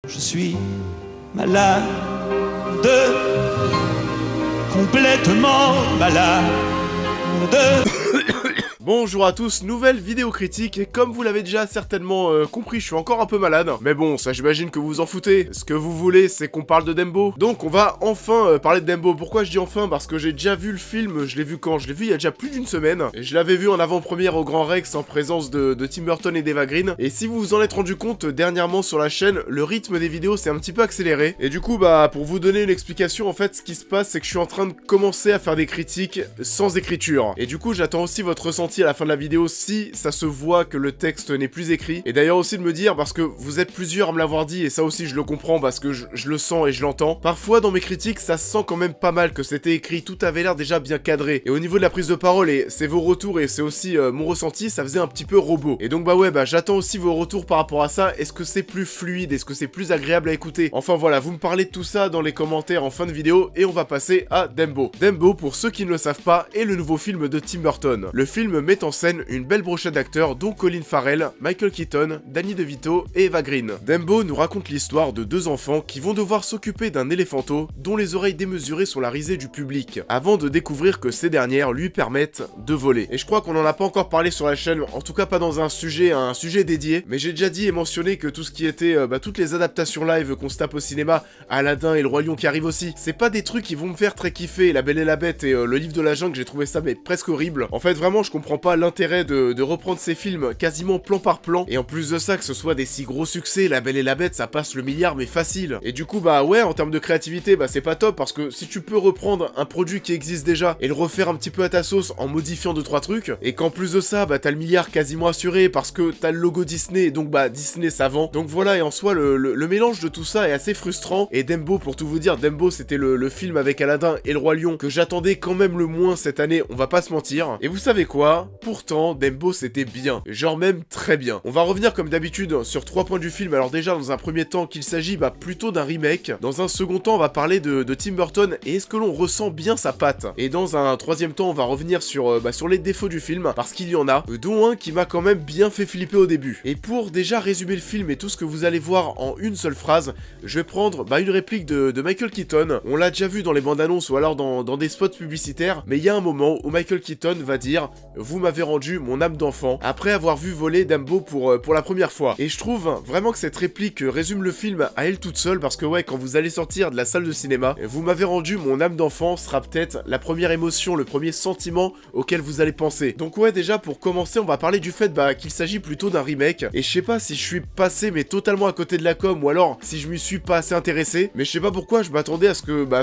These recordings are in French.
Je suis malade, complètement malade. Bonjour à tous, nouvelle vidéo critique, et comme vous l'avez déjà certainement compris, je suis encore un peu malade. Mais bon, ça j'imagine que vous vous en foutez. Ce que vous voulez, c'est qu'on parle de Dembo. Donc on va enfin parler de Dembo. Pourquoi je dis enfin? Parce que j'ai déjà vu le film, je l'ai vu quand? Je l'ai vu il y a déjà plus d'une semaine. Et je l'avais vu en avant-première au Grand Rex en présence de Tim Burton et d'Eva Green. Et si vous vous en êtes rendu compte dernièrement sur la chaîne, le rythme des vidéos s'est un petit peu accéléré. Et du coup, bah, pour vous donner une explication, en fait, ce qui se passe, c'est que je suis en train de commencer à faire des critiques sans écriture. Et du coup, j'attends aussi votre ressenti à la fin de la vidéo si ça se voit que le texte n'est plus écrit. Et d'ailleurs aussi de me dire, parce que vous êtes plusieurs à me l'avoir dit, et ça aussi je le comprends parce que je le sens et je l'entends. Parfois dans mes critiques, ça sent quand même pas mal que c'était écrit, tout avait l'air déjà bien cadré. Et au niveau de la prise de parole, et c'est vos retours et c'est aussi mon ressenti, ça faisait un petit peu robot. Et donc bah ouais, bah j'attends aussi vos retours par rapport à ça. Est-ce que c'est plus fluide? Est-ce que c'est plus agréable à écouter? Enfin voilà, vous me parlez de tout ça dans les commentaires en fin de vidéo et on va passer à Dembo. Dembo, pour ceux qui ne le savent pas, est le nouveau film de Tim Burton. Le film met en scène une belle brochette d'acteurs dont Colin Farrell, Michael Keaton, Danny DeVito et Eva Green. Dembo nous raconte l'histoire de deux enfants qui vont devoir s'occuper d'un éléphanteau dont les oreilles démesurées sont la risée du public, avant de découvrir que ces dernières lui permettent de voler. Et je crois qu'on en a pas encore parlé sur la chaîne, en tout cas pas dans un sujet dédié, mais j'ai déjà dit et mentionné que tout ce qui était, toutes les adaptations live qu'on se tape au cinéma, Aladdin et le Roi Lion qui arrive aussi, c'est pas des trucs qui vont me faire très kiffer. La Belle et la Bête et le Livre de la Jungle, j'ai trouvé ça mais presque horrible. En fait vraiment je comprends pas l'intérêt de reprendre ces films quasiment plan par plan, et en plus de ça que ce soit des si gros succès. La Belle et la Bête ça passe le milliard mais facile. Et du coup bah ouais, en termes de créativité bah c'est pas top, parce que si tu peux reprendre un produit qui existe déjà et le refaire un petit peu à ta sauce en modifiant 2-3 trucs, et qu'en plus de ça bah t'as le milliard quasiment assuré parce que t'as le logo Disney, et donc bah Disney ça vend. Donc voilà, et en soi le mélange de tout ça est assez frustrant. Et Dembo, pour tout vous dire, Dembo c'était le film avec Aladdin et le Roi Lion que j'attendais quand même le moins cette année, on va pas se mentir. Et vous savez quoi? Pourtant Dembo c'était bien, genre même très bien. On va revenir comme d'habitude sur 3 points du film. Alors déjà dans un premier temps qu'il s'agit bah plutôt d'un remake. Dans un second temps on va parler de Tim Burton et est-ce que l'on ressent bien sa patte. Et dans un troisième temps on va revenir sur les défauts du film, parce qu'il y en a, dont un qui m'a quand même bien fait flipper au début. Et pour déjà résumer le film et tout ce que vous allez voir en une seule phrase, je vais prendre une réplique de Michael Keaton. On l'a déjà vu dans les bandes annonces ou alors dans des spots publicitaires, mais il y a un moment où Michael Keaton va dire « Vous m'avez rendu mon âme d'enfant » après avoir vu voler Dembo pour la première fois. Et je trouve vraiment que cette réplique résume le film à elle toute seule, parce que ouais, quand vous allez sortir de la salle de cinéma, « Vous m'avez rendu mon âme d'enfant » sera peut-être la première émotion, le premier sentiment auquel vous allez penser. Donc ouais, déjà pour commencer on va parler du fait qu'il s'agit plutôt d'un remake, et je sais pas si je suis passé mais totalement à côté de la com, ou alors si je m'y suis pas assez intéressé, mais je sais pas pourquoi je m'attendais à ce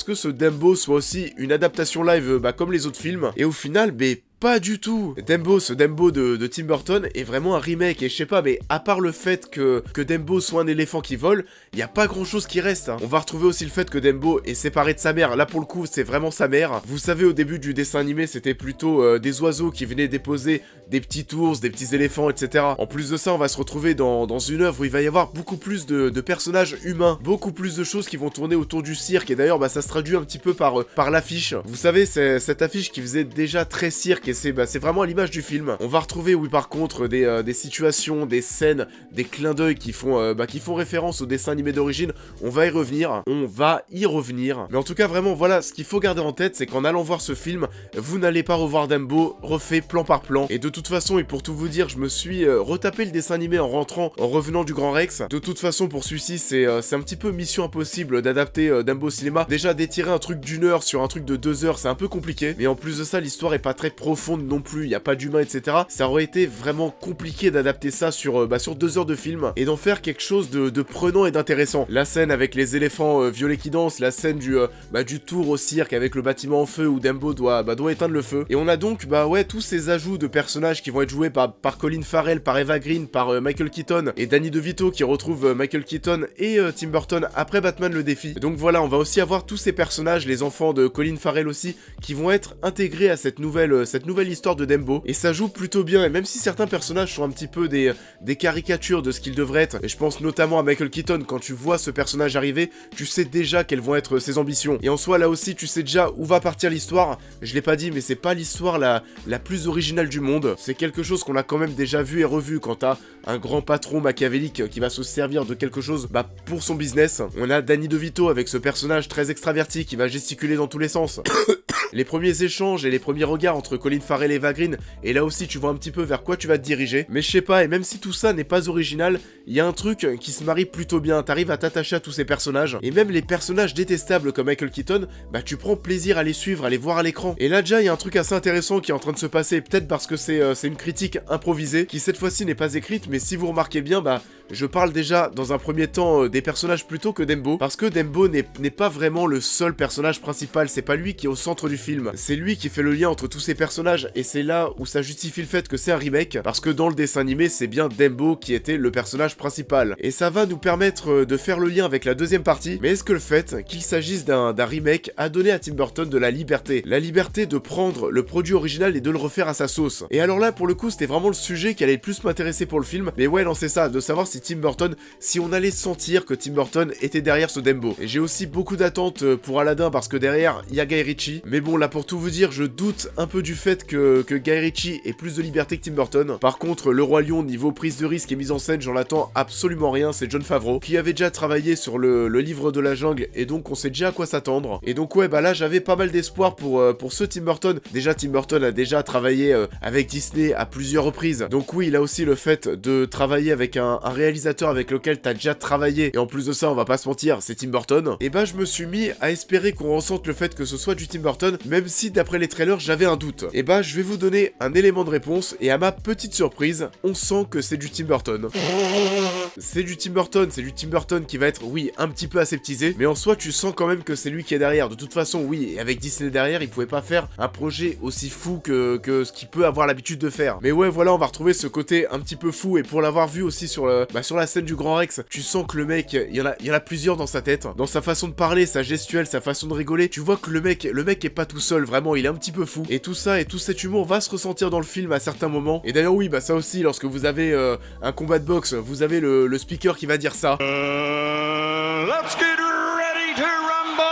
que ce Dembo soit aussi une adaptation live comme les autres films, et au final pas du tout. Ce Dembo de Tim Burton est vraiment un remake, et je sais pas, mais à part le fait que Dembo soit un éléphant qui vole, il y a pas grand chose qui reste. On va retrouver aussi le fait que Dembo est séparé de sa mère. Là pour le coup c'est vraiment sa mère. Vous savez, au début du dessin animé c'était plutôt des oiseaux qui venaient déposer des petits ours, des petits éléphants, etc. En plus de ça on va se retrouver dans une œuvre où il va y avoir beaucoup plus de personnages humains, beaucoup plus de choses qui vont tourner autour du cirque, et d'ailleurs ça se traduit un petit peu par l'affiche. Vous savez, c'est cette affiche qui faisait déjà très cirque, et c'est vraiment à l'image du film. On va retrouver, oui, par contre, des situations, des scènes, des clins d'œil qui font référence au dessin animé d'origine. On va y revenir. Mais en tout cas, vraiment, voilà, ce qu'il faut garder en tête, c'est qu'en allant voir ce film, vous n'allez pas revoir Dembo refait plan par plan. Et de toute façon, et pour tout vous dire, je me suis retapé le dessin animé en revenant du Grand Rex. De toute façon, pour celui-ci, c'est un petit peu mission impossible d'adapter Dembo au cinéma. Déjà, d'étirer un truc d'1 heure sur un truc de 2 heures, c'est un peu compliqué. Mais en plus de ça, l'histoire est pas très profonde non plus, il n'y a pas d'humain, etc. Ça aurait été vraiment compliqué d'adapter ça sur 2 heures de film et d'en faire quelque chose de prenant et d'intéressant. La scène avec les éléphants violets qui dansent, la scène du tour au cirque avec le bâtiment en feu où Dembo doit éteindre le feu. Et on a donc tous ces ajouts de personnages qui vont être joués par Colin Farrell, par Eva Green, par Michael Keaton et Danny DeVito qui retrouve Michael Keaton et Tim Burton après Batman le défi. Donc voilà, on va aussi avoir tous ces personnages, les enfants de Colin Farrell aussi, qui vont être intégrés à cette nouvelle nouvelle histoire de Dembo, et ça joue plutôt bien, et même si certains personnages sont un petit peu des caricatures de ce qu'ils devraient être, et je pense notamment à Michael Keaton, quand tu vois ce personnage arriver, tu sais déjà quelles vont être ses ambitions, et en soi là aussi tu sais déjà où va partir l'histoire. Je l'ai pas dit, mais c'est pas l'histoire la plus originale du monde, c'est quelque chose qu'on a quand même déjà vu et revu quand t'as un grand patron machiavélique qui va se servir de quelque chose pour son business. On a Danny DeVito avec ce personnage très extraverti qui va gesticuler dans tous les sens. Les premiers échanges et les premiers regards entre Colin Farrell et Eva Green, et là aussi tu vois un petit peu vers quoi tu vas te diriger. Mais je sais pas, et même si tout ça n'est pas original, il y a un truc qui se marie plutôt bien, t'arrives à t'attacher à tous ces personnages, et même les personnages détestables comme Michael Keaton, tu prends plaisir à les suivre, à les voir à l'écran. Et là déjà il y a un truc assez intéressant qui est en train de se passer, peut-être parce que c'est une critique improvisée, qui cette fois-ci n'est pas écrite, mais si vous remarquez bien, je parle déjà dans un premier temps des personnages plutôt que Dembo, parce que Dembo n'est pas vraiment le seul personnage principal, c'est pas lui qui est au centre du film, c'est lui qui fait le lien entre tous ces personnages, et c'est là où ça justifie le fait que c'est un remake, parce que dans le dessin animé, c'est bien Dembo qui était le personnage principal. Et ça va nous permettre de faire le lien avec la deuxième partie, mais est-ce que le fait qu'il s'agisse d'un remake a donné à Tim Burton de la liberté de prendre le produit original et de le refaire à sa sauce. Et alors là, pour le coup, c'était vraiment le sujet qui allait le plus m'intéresser pour le film, mais ouais, non, c'est ça, de savoir si Tim Burton, si on allait sentir que Tim Burton était derrière ce Dembo. Et j'ai aussi beaucoup d'attentes pour Aladdin, parce que derrière, il y a Guy Ritchie, mais bon, là, pour tout vous dire, je doute un peu du fait que Guy Ritchie ait plus de liberté que Tim Burton. Par contre, Le Roi Lion, niveau prise de risque et mise en scène, j'en attends absolument rien, c'est Jon Favreau, qui avait déjà travaillé sur le livre de la jungle, et donc on sait déjà à quoi s'attendre. Et donc ouais, là, j'avais pas mal d'espoir pour ce Tim Burton. Déjà, Tim Burton a déjà travaillé avec Disney à plusieurs reprises, donc oui, il a aussi le fait de travailler avec un réalisateur avec lequel t'as déjà travaillé, et en plus de ça, on va pas se mentir, c'est Tim Burton. Et je me suis mis à espérer qu'on ressente le fait que ce soit du Tim Burton, même si d'après les trailers, j'avais un doute. Et je vais vous donner un élément de réponse, et à ma petite surprise, on sent que c'est du Tim Burton. C'est du Tim Burton qui va être, oui, un petit peu aseptisé, mais en soi, tu sens quand même que c'est lui qui est derrière. De toute façon, oui, et avec Disney derrière, il pouvait pas faire un projet aussi fou que ce qu'il peut avoir l'habitude de faire. Mais ouais, voilà, on va retrouver ce côté un petit peu fou, et pour l'avoir vu aussi sur la scène du Grand Rex, tu sens que le mec, il y en a plusieurs dans sa tête, dans sa façon de parler, sa gestuelle, sa façon de rigoler, tu vois que le mec est pas tout seul, vraiment, il est un petit peu fou, et tout ça, et tout cet humour va se ressentir dans le film à certains moments. Et d'ailleurs, oui, ça aussi, lorsque vous avez un combat de boxe, vous avez le speaker qui va dire ça. Let's get ready to rumble.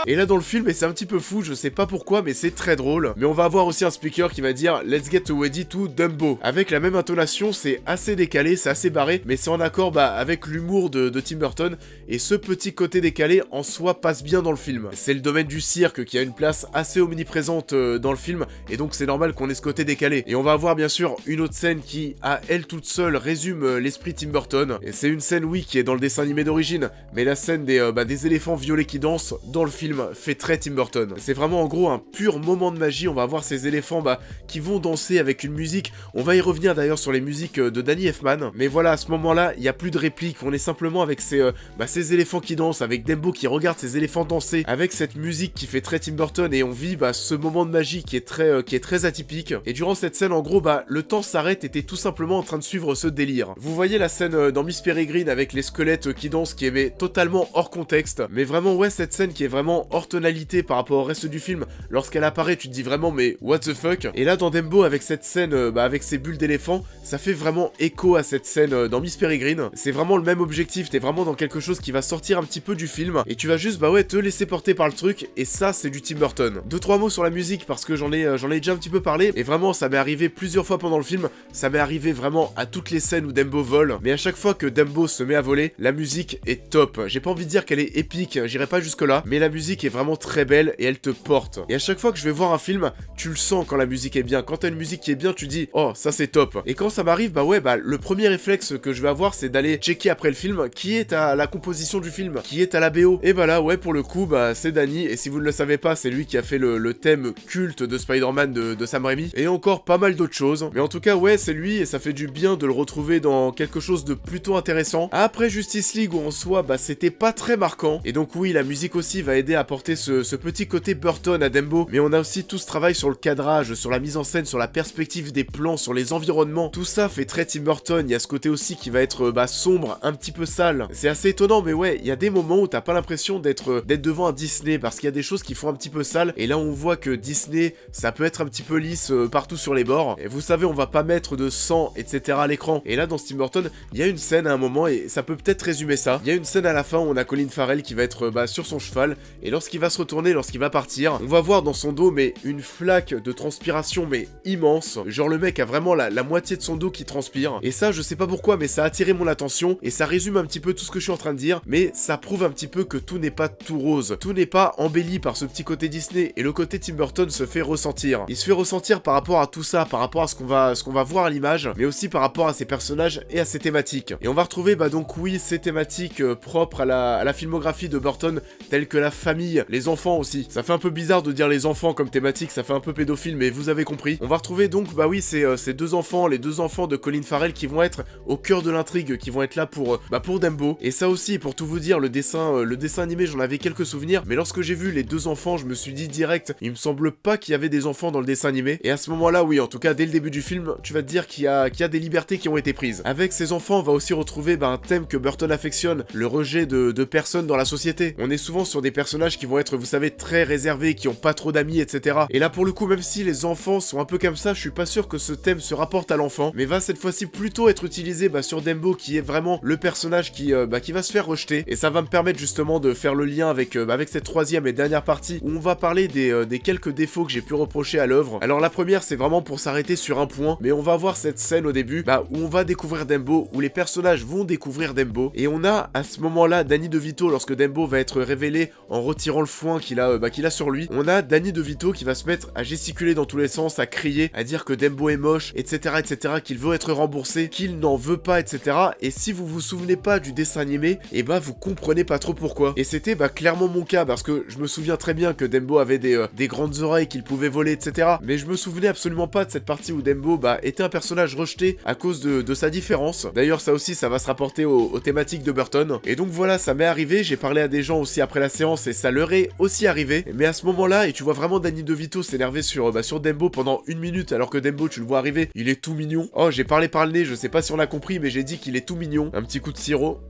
Et là dans le film, et c'est un petit peu fou, je sais pas pourquoi, mais c'est très drôle. Mais on va avoir aussi un speaker qui va dire Let's get ready to Dumbo. Avec la même intonation, c'est assez décalé, c'est assez barré, mais c'est en accord avec l'humour de Tim Burton. Et ce petit côté décalé en soi passe bien dans le film. C'est le domaine du cirque qui a une place assez omniprésente dans le film, et donc c'est normal qu'on ait ce côté décalé. Et on va avoir bien sûr une autre scène qui, à elle toute seule, résume l'esprit Tim Burton. Et c'est une scène, oui, qui est dans le dessin animé d'origine, mais la scène des éléphants violets qui dansent dans le film fait très Tim Burton. C'est vraiment en gros un pur moment de magie. On va voir ces éléphants qui vont danser avec une musique. On va y revenir d'ailleurs sur les musiques de Danny Elfman. Mais voilà, à ce moment-là, il n'y a plus de répliques. On est simplement avec ces éléphants qui dansent, avec Dembo qui regarde ces éléphants danser, avec cette musique qui fait très Tim Burton, et on vit ce moment de magie qui est très atypique. Et durant cette scène, en gros, le temps s'arrête et t'es tout simplement en train de suivre ce délire. Vous voyez la scène dans Miss Peregrine avec les squelettes qui dansent, qui est totalement hors contexte. Mais vraiment, ouais, cette scène qui est vraiment hors tonalité par rapport au reste du film, lorsqu'elle apparaît, tu te dis vraiment, mais what the fuck. Et là, dans Dembo, avec cette scène, avec ces bulles d'éléphant, ça fait vraiment écho à cette scène dans Miss Peregrine. C'est vraiment le même objectif, t'es vraiment dans quelque chose qui va sortir un petit peu du film, et tu vas juste, te laisser porter par le truc, et ça, c'est du Tim Burton. 2-3 mots sur la musique, parce que j'en ai déjà un petit peu parlé, et vraiment, ça m'est arrivé plusieurs fois pendant le film, ça m'est arrivé vraiment à toutes les scènes où Dembo vole, mais à chaque fois que Dembo se met à voler, la musique est top. J'ai pas envie de dire qu'elle est épique, j'irai pas jusque là, mais la musique est vraiment très belle, et elle te porte. Et à chaque fois que je vais voir un film, tu le sens quand la musique est bien. Quand t'as une musique qui est bien, tu dis, oh, ça c'est top. Et quand ça m'arrive, le premier réflexe que je vais avoir, c'est d'aller checker après le film qui est à la composition du film, qui est à la BO. Et là, ouais, pour le coup, c'est Danny, et si vous ne le savez pas, c'est lui qui a fait le thème culte de Spider-Man de Sam Raimi, et encore pas mal d'autres choses. Mais en tout cas, ouais, c'est lui, et ça fait du bien de le retrouver dans quelque chose de plutôt intéressant. Après Justice League, où en soi, c'était pas très marquant, et donc oui, la musique aussi va aider à apporter ce petit côté Burton à Dembo, mais on a aussi tout ce travail sur le cadrage, sur la mise en scène, sur la perspective des plans, sur les environnements. Tout ça fait très Tim Burton. Il y a ce côté aussi qui va être sombre, un petit peu sale. C'est assez étonnant, mais ouais, il y a des moments où t'as pas l'impression d'être devant un Disney, parce qu'il y a des choses qui font un petit peu sale, et là on voit que Disney, ça peut être un petit peu lisse partout sur les bords. Et vous savez, on va pas mettre de sang, etc. à l'écran. Et là, dans Tim Burton, il y a une scène à un moment, et ça peut peut-être résumer ça. Il y a une scène à la fin où on a Colin Farrell qui va être sur son cheval, et lorsqu'il va se retourner, lorsqu'il va partir, on va voir dans son dos, mais une flaque de transpiration, mais immense. Genre le mec a vraiment la moitié de son dos qui transpire. Et ça, je sais pas pourquoi, mais ça a attiré mon attention, et ça résume un petit peu tout ce que je suis en train de dire, mais ça prouve un petit peu que tout n'est pas tout rose. Tout n'est pas embelli par ce petit côté Disney, et le côté Tim Burton se fait ressentir. Il se fait ressentir par rapport à tout ça, par rapport à ce qu'on va voir à l'image, mais aussi par rapport à ses personnages et à ses thématiques. Et on va retrouver donc oui, ces thématiques propres à la filmographie de Burton, telles que la famille, les enfants aussi. Ça fait un peu bizarre de dire les enfants comme thématique, ça fait un peu pédophile, mais vous avez compris. On va retrouver donc, oui, ces deux enfants, les deux enfants de Colin Farrell qui vont être au cœur de l'intrigue, qui vont être là pour Dumbo. Et ça aussi, pour tout vous dire, le dessin animé, j'en avais quelques souvenirs, mais lorsque j'ai vu les deux enfants, je me suis dit direct, il me semble pas qu'il y avait des enfants dans le dessin animé. Et à ce moment-là, oui, en tout cas, dès le début du film, tu vas te dire qu'il y a des libertés qui ont été prises. Avec ces enfants, on va aussi retrouver un thème que Burton affectionne, le rejet de personnes dans la société. On est souvent sur des personnages qui vont être, vous savez, très réservés, qui ont pas trop d'amis, etc. Et là, pour le coup, même si les enfants sont un peu comme ça, je suis pas sûr que ce thème se rapporte à l'enfant, mais va cette fois-ci plutôt être utilisé sur Dembo, qui est vraiment le personnage qui va se faire rejeter. Et ça va me permettre justement de faire le lien avec cette troisième et dernière partie, où on va parler des quelques défauts que j'ai pu reprocher à l'œuvre. Alors la première, c'est vraiment pour s'arrêter sur un point, mais on va voir cette scène au début, où on va découvrir Dembo, où les personnages vont découvrir Dembo, et on a à ce moment-là Danny DeVito, lorsque Dembo va être révélé en retirant le foin qu'il a sur lui, on a Danny DeVito qui va se mettre à gesticuler dans tous les sens, à crier, à dire que Dembo est moche, etc., qu'il veut être remboursé, qu'il n'en veut pas, etc. Et si vous vous souvenez pas du dessin animé, et vous comprenez pas trop pourquoi. Et c'était clairement mon cas, parce que je me souviens très bien que Dembo avait des grandes oreilles, qu'il pouvait voler, etc. Mais je me souvenais absolument pas de cette partie où Dembo était un personnage rejeté à cause de sa différence. D'ailleurs, ça aussi, ça va se rapporter aux thématiques de Burton. Et donc voilà, ça m'est arrivé, j'ai parlé à des gens aussi après la séance, et ça leur est aussi arrivé. Mais à ce moment-là, et tu vois vraiment Danny DeVito s'énerver sur Dembo pendant 1 minute, alors que Dembo, tu le vois arriver, il est tout mignon. Oh, j'ai parlé par le nez, je sais pas si on l'a compris, mais j'ai dit qu'il est tout mignon. Un petit coup de sirop.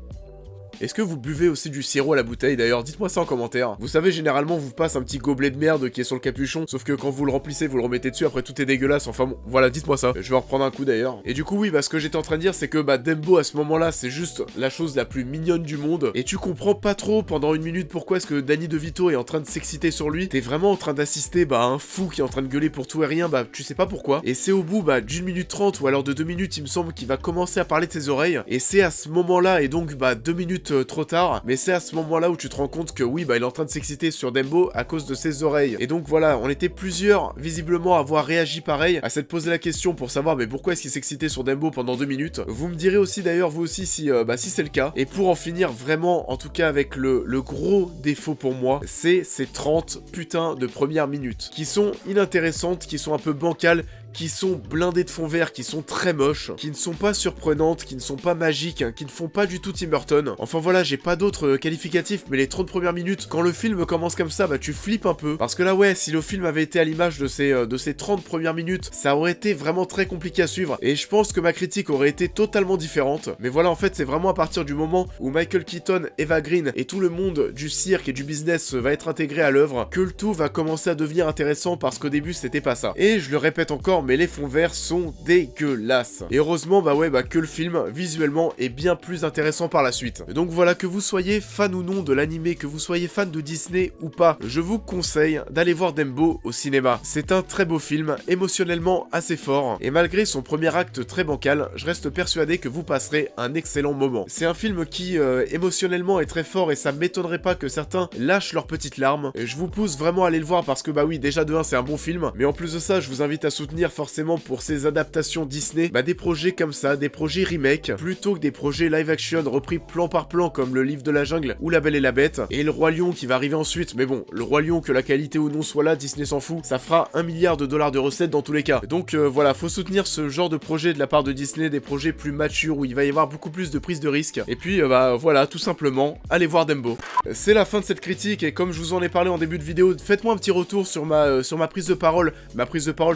Est-ce que vous buvez aussi du sirop à la bouteille d'ailleurs? Dites-moi ça en commentaire. Vous savez, généralement, vous passe un petit gobelet de merde qui est sur le capuchon, sauf que quand vous le remplissez, vous le remettez dessus, après tout est dégueulasse, enfin bon, voilà, dites-moi ça. Je vais en reprendre un coup d'ailleurs. Et du coup, oui, ce que j'étais en train de dire, c'est que Dembo, à ce moment-là, c'est juste la chose la plus mignonne du monde, et tu comprends pas trop pendant 1 minute pourquoi est-ce que Danny DeVito est en train de s'exciter sur lui. T'es vraiment en train d'assister à un fou qui est en train de gueuler pour tout et rien, tu sais pas pourquoi. Et c'est au bout d'1 minute 30, ou alors de 2 minutes, il me semble, qu'il va commencer à parler de ses oreilles, et c'est à ce moment-là, et donc 2 minutes trop tard, mais c'est à ce moment-là où tu te rends compte que oui, il est en train de s'exciter sur Dembo à cause de ses oreilles. Et donc voilà, on était plusieurs visiblement à avoir réagi pareil, à s'être posé la question pour savoir mais pourquoi est-ce qu'il s'excitait sur Dembo pendant 2 minutes. Vous me direz aussi d'ailleurs vous aussi si c'est le cas. Et pour en finir vraiment, en tout cas avec le gros défaut pour moi, c'est ces 30 putains de premières minutes qui sont inintéressantes, qui sont un peu bancales, qui sont blindées de fond vert, qui sont très moches, qui ne sont pas surprenantes, qui ne sont pas magiques, qui ne font pas du tout Tim Burton. Enfin voilà, j'ai pas d'autres qualificatifs, mais les 30 premières minutes, quand le film commence comme ça, tu flippes un peu. Parce que là ouais, si le film avait été à l'image de ces 30 premières minutes, ça aurait été vraiment très compliqué à suivre, et je pense que ma critique aurait été totalement différente. Mais voilà, en fait, c'est vraiment à partir du moment où Michael Keaton, Eva Green et tout le monde du cirque et du business va être intégré à l'œuvre, que le tout va commencer à devenir intéressant, parce qu'au début c'était pas ça. Et je le répète encore, mais les fonds verts sont dégueulasses. Et heureusement, que le film, visuellement, est bien plus intéressant par la suite. Et donc voilà, que vous soyez fan ou non de l'animé, que vous soyez fan de Disney ou pas, je vous conseille d'aller voir Dembo au cinéma. C'est un très beau film, émotionnellement assez fort, et malgré son premier acte très bancal, je reste persuadé que vous passerez un excellent moment. C'est un film qui, émotionnellement, est très fort, et ça m'étonnerait pas que certains lâchent leurs petites larmes. Et je vous pousse vraiment à aller le voir, parce que oui, déjà de 1, c'est un bon film, mais en plus de ça, je vous invite à soutenir soutenir forcément pour ces adaptations Disney, bah des projets comme ça, des projets remake, plutôt que des projets live action repris plan par plan comme le livre de la jungle ou La Belle et la Bête, et le Roi Lion qui va arriver ensuite, mais bon, le Roi Lion, que la qualité ou non soit là, Disney s'en fout, ça fera 1 milliard de dollars de recettes dans tous les cas. Donc voilà, faut soutenir ce genre de projet de la part de Disney, des projets plus matures où il va y avoir beaucoup plus de prise de risque, et puis bah voilà, tout simplement, allez voir Dumbo. C'est la fin de cette critique, et comme je vous en ai parlé en début de vidéo, faites-moi un petit retour sur ma prise de parole,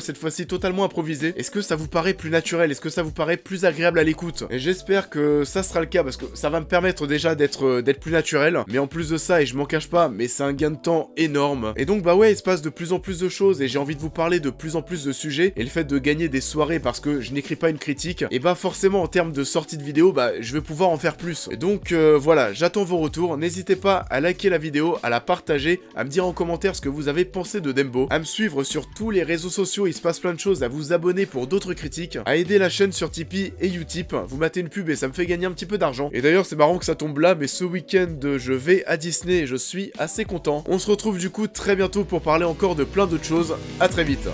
cette fois-ci totalement improvisée. Est-ce que ça vous paraît plus naturel? Est-ce que ça vous paraît plus agréable à l'écoute? Et j'espère que ça sera le cas, parce que ça va me permettre déjà d'être plus naturel, mais en plus de ça, et je m'en cache pas, mais c'est un gain de temps énorme. Et donc bah ouais, il se passe de plus en plus de choses, et j'ai envie de vous parler de plus en plus de sujets, et le fait de gagner des soirées parce que je n'écris pas une critique, et bah forcément en termes de sortie de vidéo, bah je vais pouvoir en faire plus. Et donc voilà, j'attends vos retours, n'hésitez pas à liker la vidéo, à la partager, à me dire en commentaire ce que vous avez pensé de Dumbo, à me suivre sur tous les réseaux sociaux, il se passe plein de choses, à vous abonner pour d'autres critiques, à aider la chaîne sur Tipeee et Utip, vous matez une pub et ça me fait gagner un petit peu d'argent. Et d'ailleurs c'est marrant que ça tombe là, mais ce week-end je vais à Disney et je suis assez content. On se retrouve du coup très bientôt pour parler encore de plein d'autres choses, à très vite.